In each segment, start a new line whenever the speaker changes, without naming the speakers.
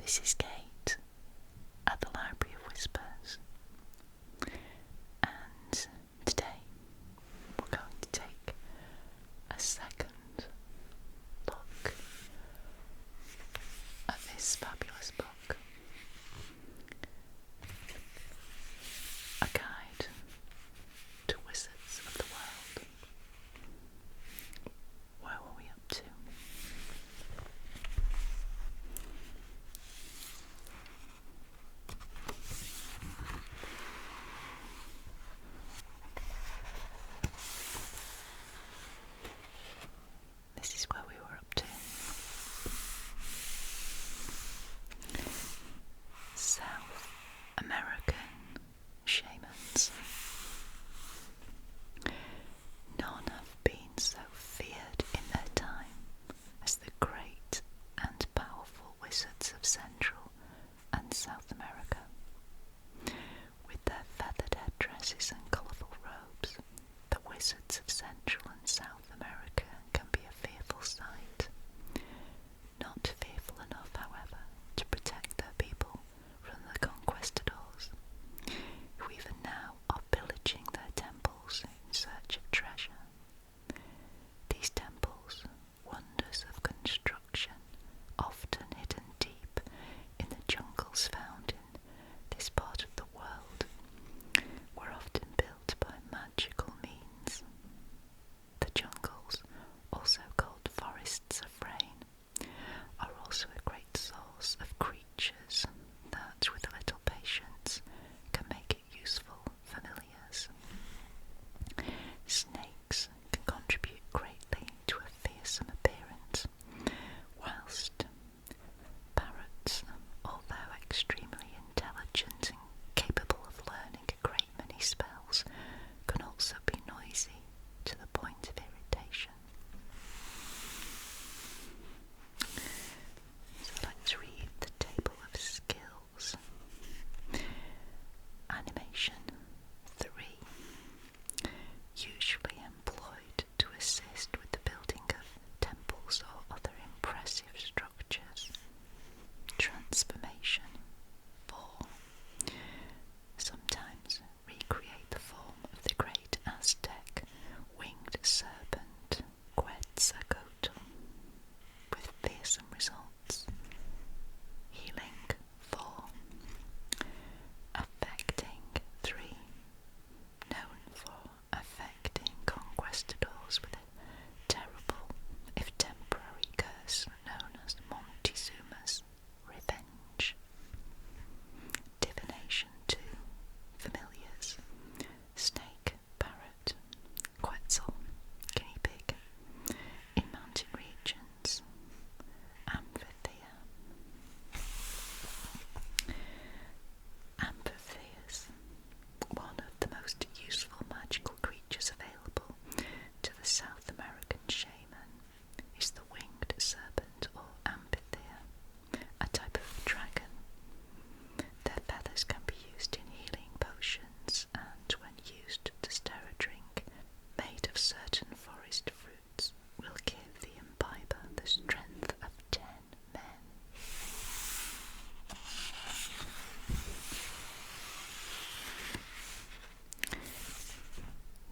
This is Kate at the Library of Whispers, and today we're going to take a second look at this fabulous book, A Guide to Wizards of the World. Where were we up to? This is where we were up to. South American Shamans. None have been so feared in their time as the great and powerful wizards of Central and South America. With their feathered headdresses and colourful robes, the wizards of Central and South America can be a fearful sight. Not fearful enough, however, to protect their people from the conquistadors, who even now are pillaging their temples in search of treasure. These temples, wonders of construction, often hidden deep in the jungles found in this part of the world, were often built by magical means. The jungles, also called forests of rain, are also a great source of creatures that, with a little patience, can make it useful familiars. Snakes can contribute greatly to a fearsome appearance, whilst parrots, although extremely intelligent and capable of learning a great many spells, can also be noisy to the point of irritation. So let's read the table of skills. Animation 3. Usually employed to assist with the building of temples or other impressive structures. Transformation 4. Sometimes recreate the form of the great Aztec winged serpent Quetzalcoatl with fearsome results. Healing 4. Affecting 3. Known for affecting conquistadors with a terrible, if temporary, curse known as Montezuma's Revenge. Divination 2. Familiars: snake, parrot, quetzal, guinea pig. In mountain regions, Amphithea. Amphitheas, one of the most useful magical creatures available to the South American shaman, is the winged serpent or Amphithea, a type of dragon. Their feathers can be used in healing potions and, when used to stir a drink made of certain forest fruits, will give the imbiber the strength of 10 men.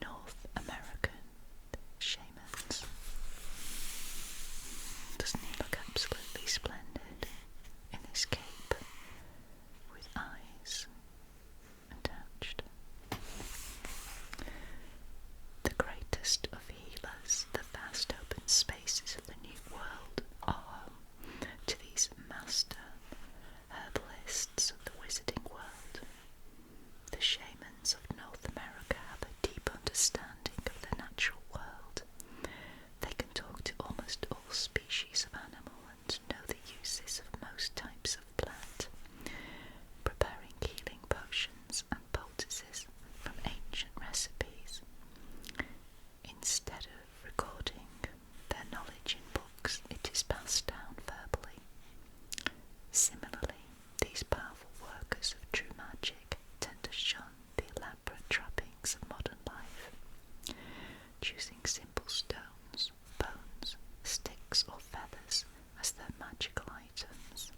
North American Shamans. Doesn't he look absolutely splendid in his cape with eyes attached? The greatest of healers, the vast open spaces of the New World are home to these master herbalists of the wizarding world. The shamans of North America have a deep understanding of the natural world. They can talk to almost all species of animal and know the uses of most types of plant, preparing healing potions and poultices from ancient recipes. Instead of recording their knowledge in books, it is passed down verbally. Similarly, these powerful workers of true magic tend to shun the elaborate trappings of modern life, choosing simple stones, bones, sticks or feathers as their magical items,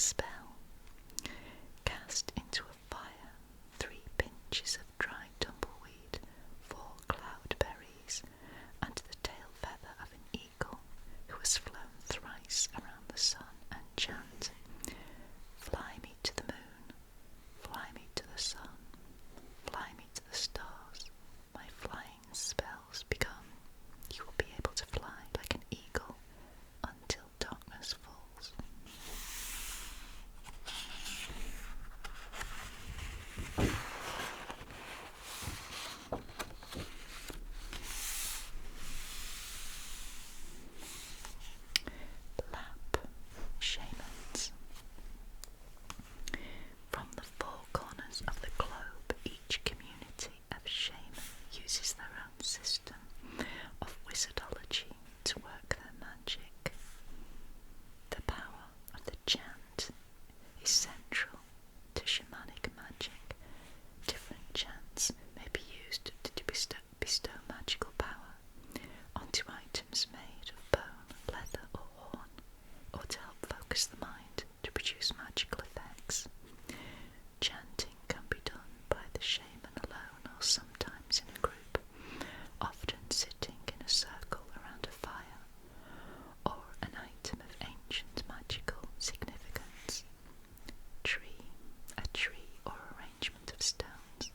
spell. Cast into a fire 3 pinches of dried tumbleweed, 4 cloudberries, and the tail feather of an eagle who has flown thrice around the sun, and chant, "Fly me to the moon, fly me to the sun, fly me to the stars. My flying spells begun. You will be able to fly like an eagle until darkness falls." Lap Shamans. From the 4 corners of the globe, each community of shaman uses their own system of wizardology to work their magic. The power of the chant is central to shamanic magic. Different chants may be used to bestow magical power onto items made of bone, leather or horn, or to help focus the mind to produce magical effects. Chanting can be done by the shaman alone or sometimes in a group, often sitting in a circle around a fire, or an item of ancient magical significance. A tree or arrangement of stones.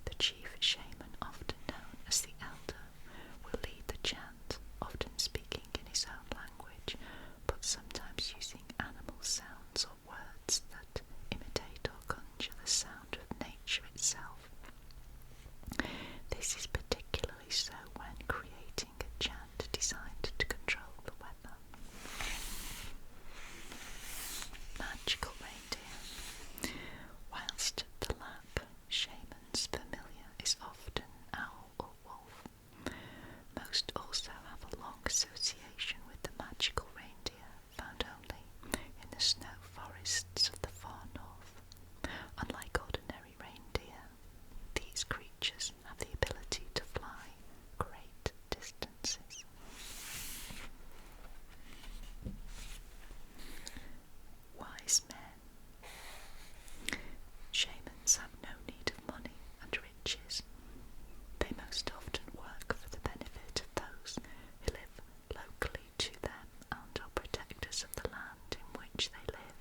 The chief shaman, often known as the elder, will lead the chant, often speaking in his own language, but sometimes using animal sounds or words that imitate or conjure the sound of nature itself. This is particularly so when creating a chant designed to control the weather. Magical reindeer. Whilst the Lap shaman's familiar is often owl or wolf, most also have a long association with the magical reindeer found only in the snow forests of the far north. Unlike ordinary reindeer, these creatures have the ability to fly great distances. Wise men. Shamans have no need of money and riches. They most often work for the benefit of those who live locally to them and are protectors of the land in which they live.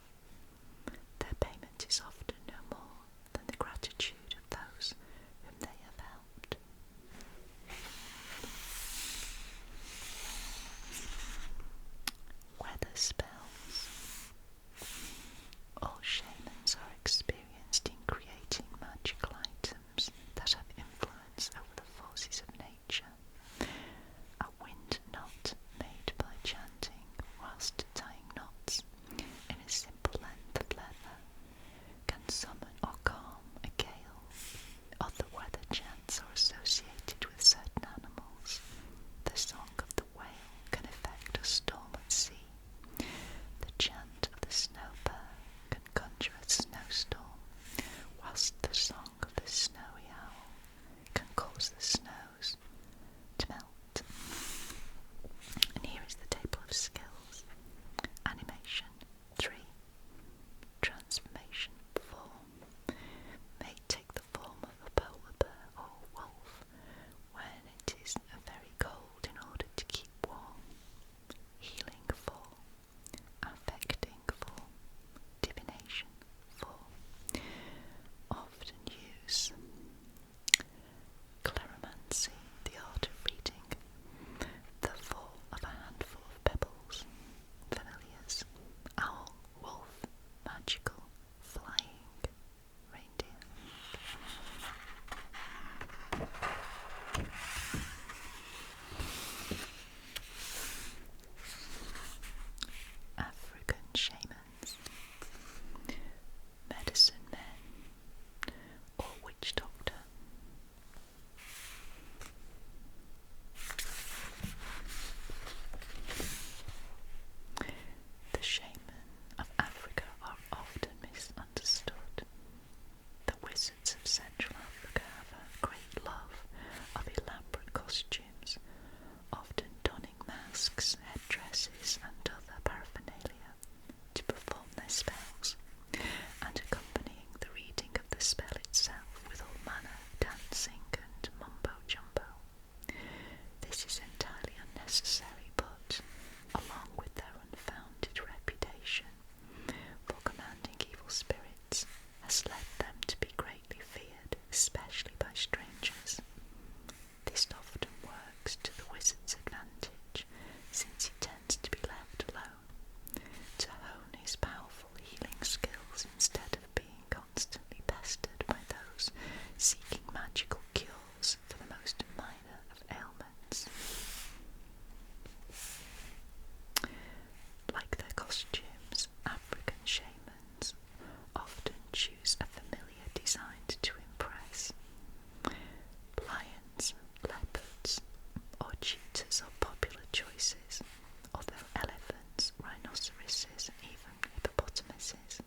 illnesses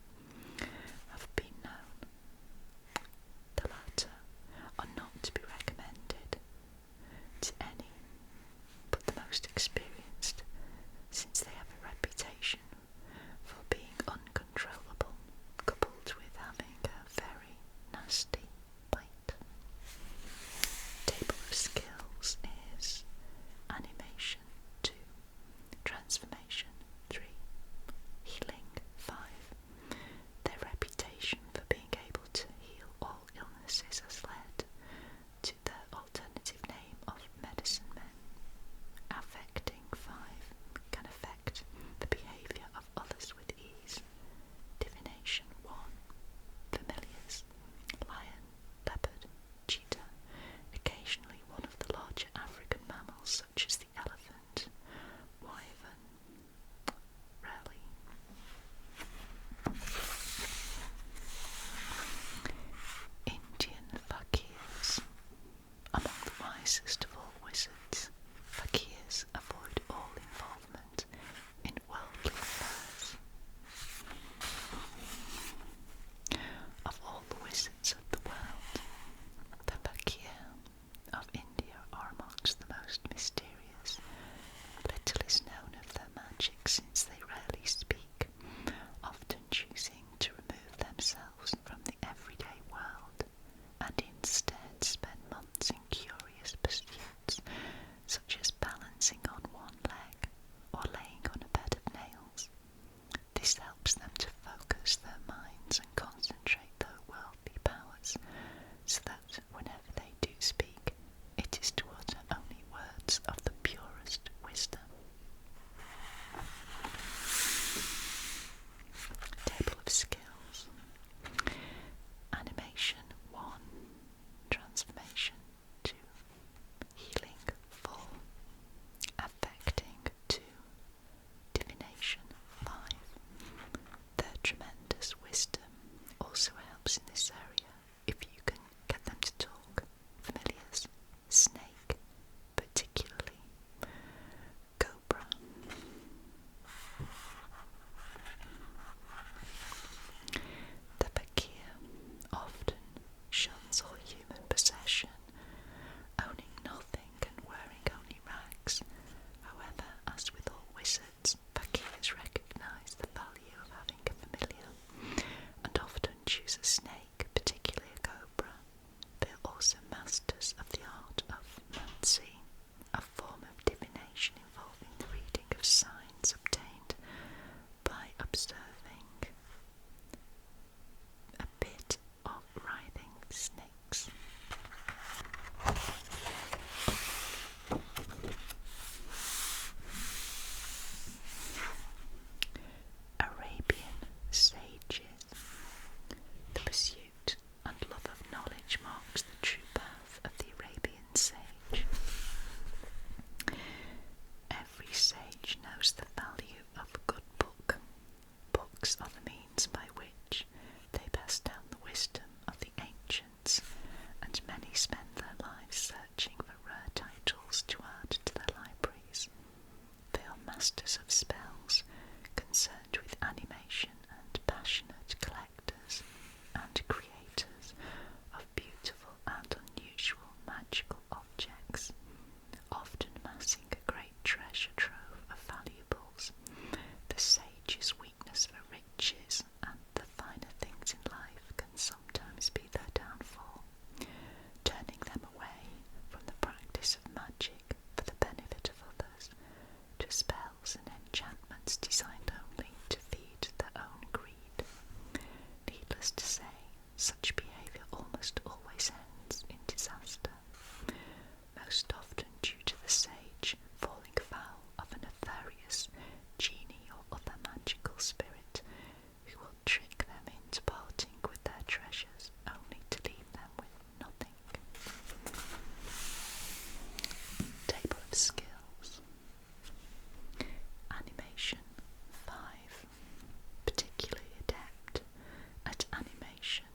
have been known. The latter are not to be recommended to any but the most experienced, since they have a reputation for being uncontrollable, coupled with having a very nasty bite. Table of skills is animation 2, transformation 3, healing 5. Their reputation for being able to heal all illnesses has led to their alternative name of medicine men. Affecting 5 can affect the behaviour of others with ease. Divination 1, familiars, lion, leopard, cheetah, occasionally one of the larger African mammals such as the elephant, wyvern, rarely. Indian fakirs. Among the wisest of all wizards, fakirs avoid all involvement in worldly affairs. Of all the wizards of the world, the fakir of India are amongst the most mysterious. Little is known of their magic, since they rarely speak, often choosing to remove themselves from the everyday world and instead spend months in curious pursuits such as balancing on one leg or laying on a bed of nails. This helps them to focus their minds and concentrate their worldly powers, so that whenever they do speak, it is to utter only words of the purest wisdom. Table of skills. Animation 1, transformation 2, healing 4, affecting 2, divination 5. Their tremendous wisdom also helps in this area if you can get them to talk. Familiars, snake, particularly cobra. The fakir often shuns all human possession, owning nothing and wearing only rags. However, as with all wizards, fakirs recognise the value of having a familiar, and often choose a snake, particularly a cobra. They are also masters of the art of mancy, a form of divination involving the reading of signs obtained by observing a bit of writhing snakes. Arabian sages. The pursuit and love of knowledge marks the true path of the Arabian sage. Every sage knows the value of a good book. Books are the means by which they pass down the wisdom of the ancients, and many spend their lives searching for rare titles to add to their libraries. They are masters of spells, concerned with animation, and passionate collectors and creators of beautiful and unusual magical objects, often amassing a great treasure trove of valuables. The sage's weakness for riches and the finer things in life can sometimes be their downfall, turning them away from the practice of magic for the benefit of others, to spells and enchantments designed only to feed their own greed. Needless to say, such behaviour almost always ends in disaster, most often due to the sage falling foul of a nefarious genie or other magical spirit who will trick them into parting with their treasures only to leave them with nothing. Table of skills. Animation 5, particularly adept at animation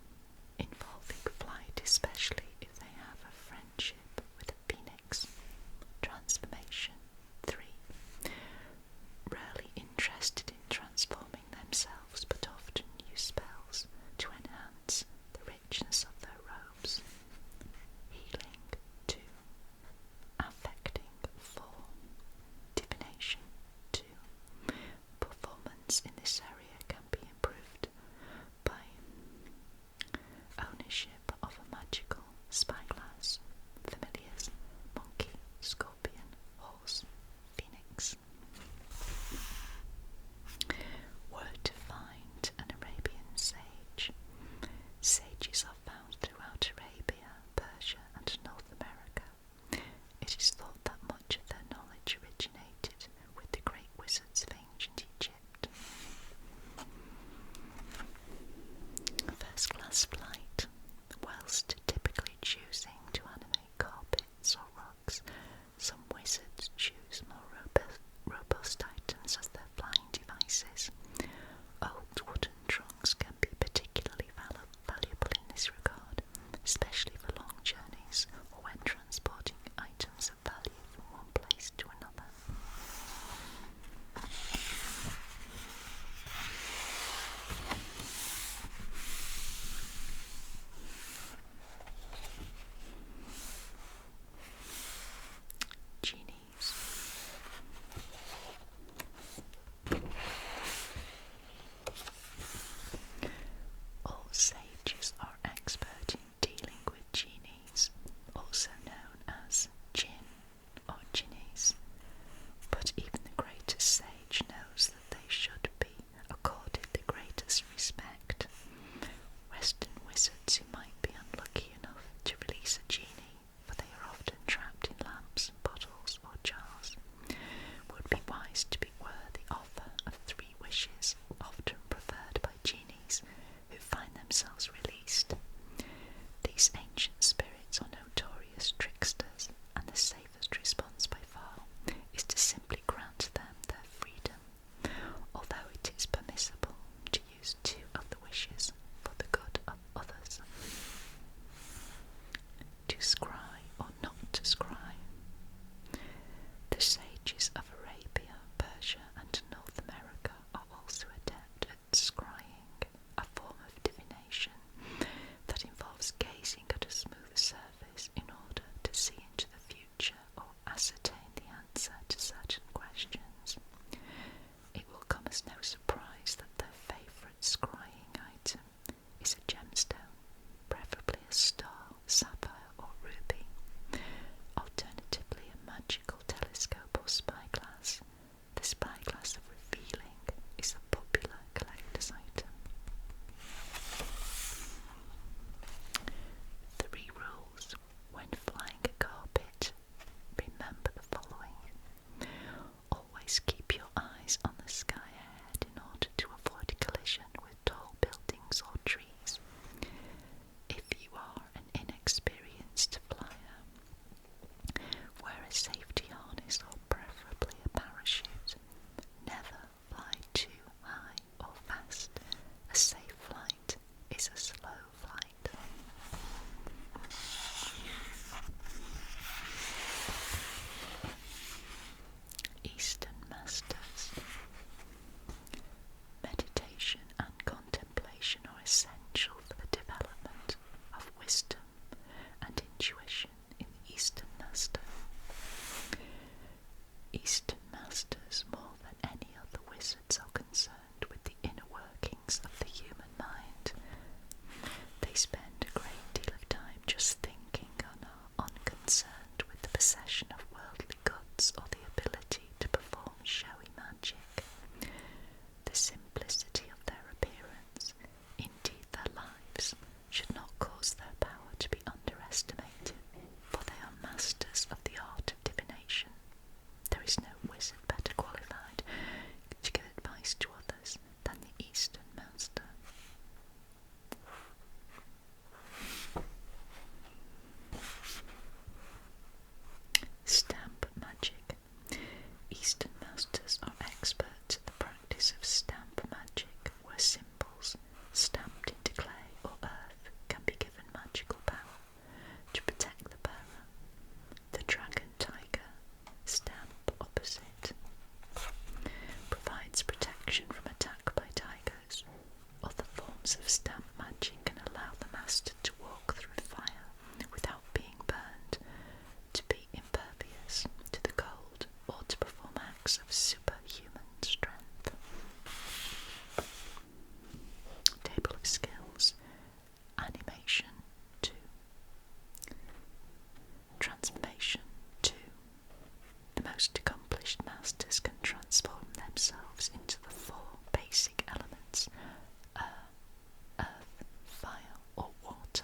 this respect. Western wizards who might be unlucky enough to release a genie, for they are often trapped in lamps, bottles, or jars, would be wise to beware the offer of 3 wishes, often preferred by genies who find themselves released. These ancient spirits are notorious tricksters, and the safest response by far is to simply grant them their freedom, although it is permissible to use 2 of the wishes for the good of others. To scry or not to scry. The sages of Arabia, Persia, and North America are also adept at scrying, a form of divination that involves gazing at a smooth surface in order to see into the future or ascertain the answer to certain questions. It will come as no surprise that their favourite scrying item is a gemstone, preferably a star, sapphire, or ruby, alternatively a magical telescope or spyglass. The spyglass of revealing is a popular collector's item. 3 rules when flying a carpet. Remember the following. Always keep your eyes on the sky ahead in order to avoid collision with tall buildings or trees. If you are an inexperienced flyer, wear a safety harness or preferably a parachute. Never fly too high or fast. A safe flight is a slow flight. Eastern Masters. Meditation and contemplation are essential for the development of wisdom and intuition in the Eastern Master. Eastern Masters, more than any other wizards, are concerned with the inner workings of the human mind. They spend a great deal of time just thinking and are unconcerned with the possession of worldly goods or the ability to perform showy magic. The simplicity of their appearance, indeed their lives, should not cause their power to be underestimated, for they are masters of the art of divination. There is no wizard better qualified to give advice to others than the Eastern Master. Stamp magic. Eastern Masters are experts at the practice of stamp magic, where symbols stamped into clay or earth can be given magical power to protect the bearer. The dragon tiger stamp opposite provides protection from attack by tigers. Other forms of stamp magic can allow the master to walk through fire without being burned, to be impervious to the cold, or to perform acts of superhuman strength. Table of skills. Animation 2. Transformation 2. The most accomplished masters can transform themselves into the 4 basic elements: earth, fire, or water.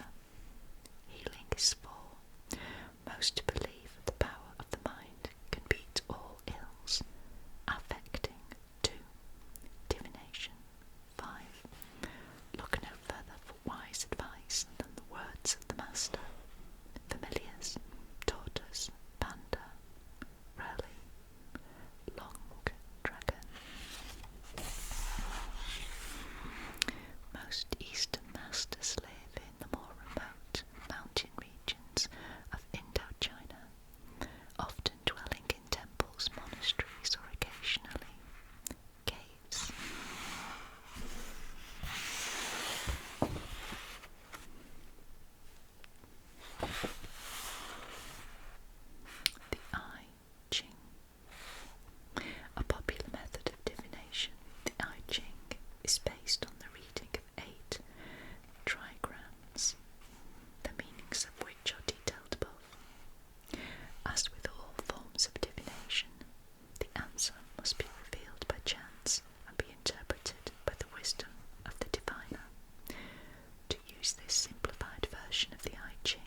use this simplified version of the I Ching.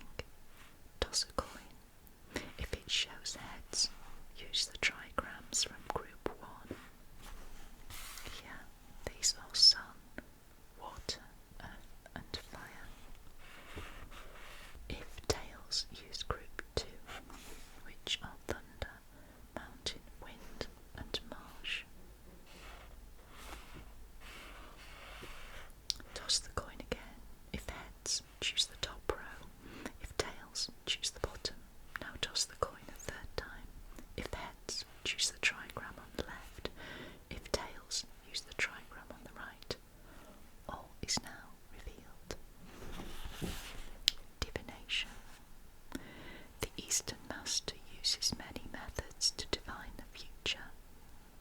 Toss a coin. If it shows heads, use the trigrams from group 1. Here, these are sun, water, earth and fire. If tails, use group 2, which are thunder, mountain, wind and marsh. Toss the coin again. If heads, choose the top row. If tails, choose the bottom. Now toss the coin a third time. If heads, choose the trigram on the left. If tails, use the trigram on the right. All is now revealed. Divination. The Eastern Master uses many methods to divine the future.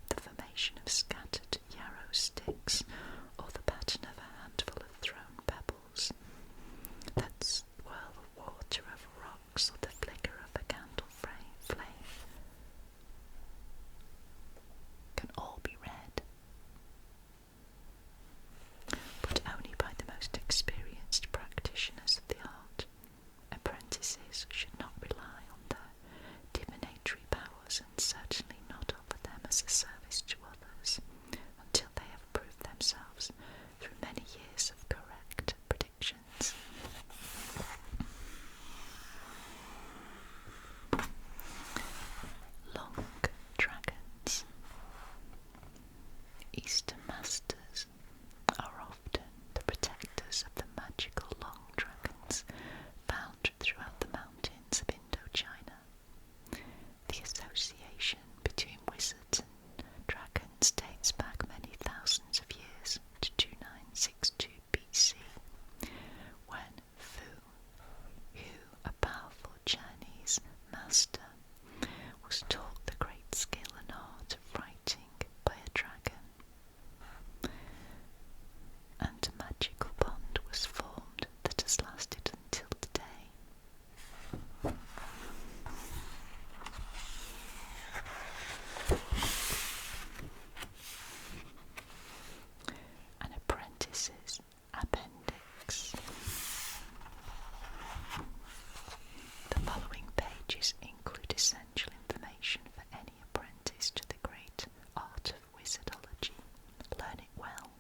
The formation of scattered yarrow sticks, or the pattern of a handful of thrown pebbles, the swirl of water over rocks, or the flicker of a candle flame, can all be read, but only by the most experienced practitioners of the art. Apprentices should not rely on their divinatory powers, and certainly not offer them as a service to others, until they have proved themselves through many years of correct predictions. Long dragons. Eastern masters are often the protectors of the magical long dragons found throughout the mountains of Indochina. The association between wizards and dragons dates back many thousands of years to 2962 BC, when Fu, a powerful Chinese master, was taught the great skill and art of writing by a dragon, and a magical bond was formed that has lasted until today. An apprentice's appendix. The following pages include essential information for any apprentice to the great art of wizardology. Learn it well,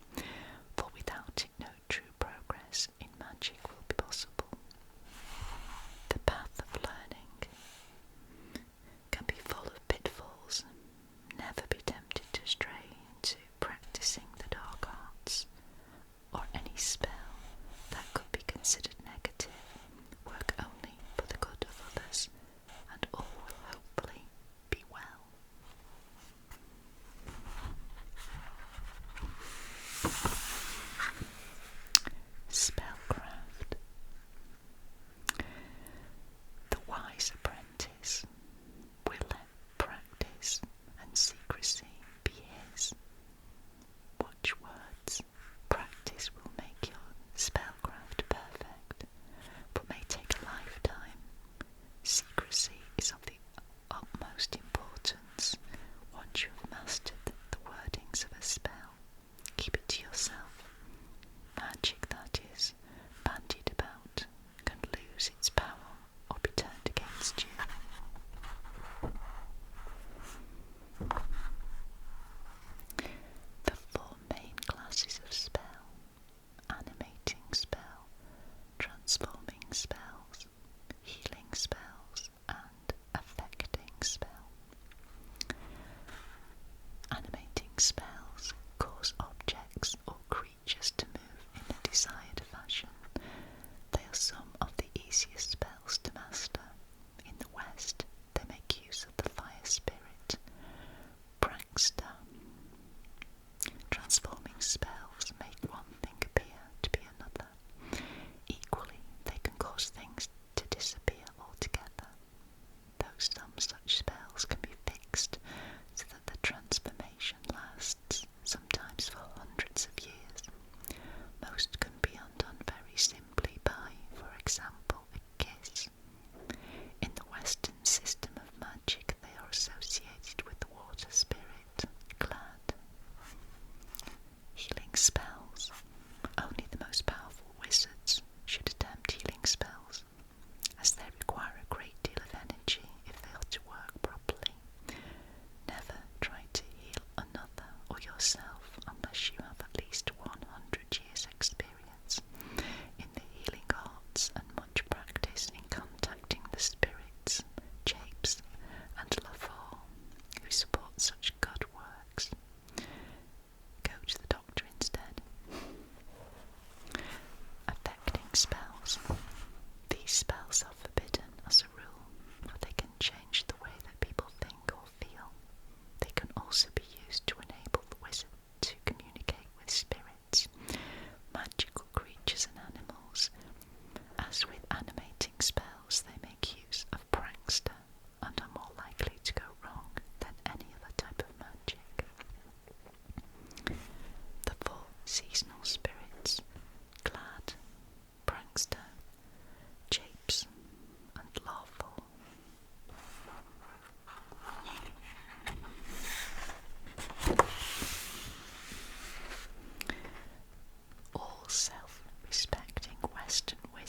for without it no true progress in magic will be possible. The path of learning can be full of pitfalls. Never be tempted to stray into practicing the dark arts or any spell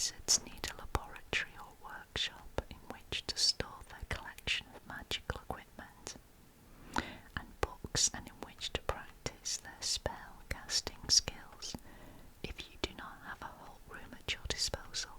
wizards need a laboratory or workshop in which to store their collection of magical equipment, and books and in which to practice their spell casting skills. If you do not have a whole room at your disposal,